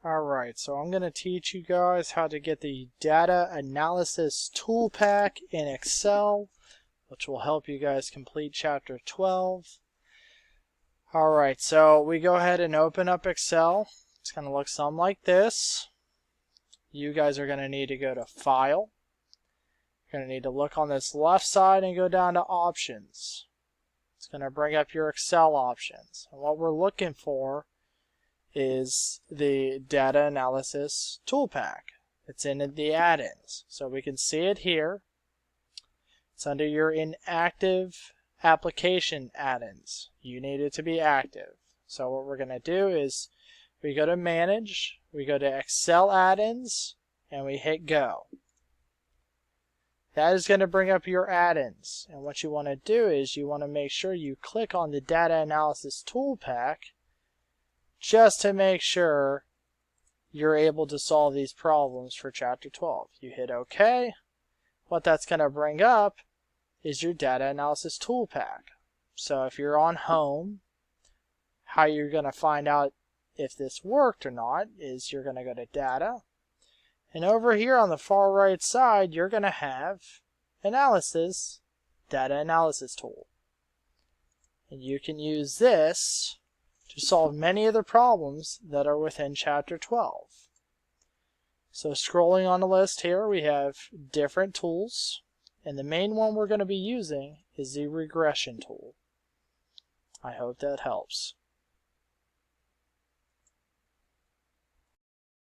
Alright, so I'm going to teach you guys how to get the data analysis tool pack in Excel, which will help you guys complete chapter 12. Alright, so we go ahead and open up Excel. It's going to look something like this. You guys are going to need to go to File. You're going to need to look on this left side and go down to Options. It's going to bring up your Excel options. And what we're looking for is the data analysis tool pack. It's in the add-ins, so we can see it here. It's under your inactive application add-ins. You need it to be active. So what we're going to do is we go to Manage, we go to Excel add-ins, and we hit Go. That is going to bring up your add-ins, and what you want to do is you want to make sure you click on the data analysis tool pack just to make sure you're able to solve these problems for chapter 12. You hit OK. What that's going to bring up is your data analysis tool pack. So if you're on home, how you're going to find out if this worked or not is you're going to go to data, and over here on the far right side you're going to have analysis, data analysis tool, and you can use this to solve many of the problems that are within chapter 12. So scrolling on the list here, we have different tools, and the main one we're going to be using is the regression tool. I hope that helps.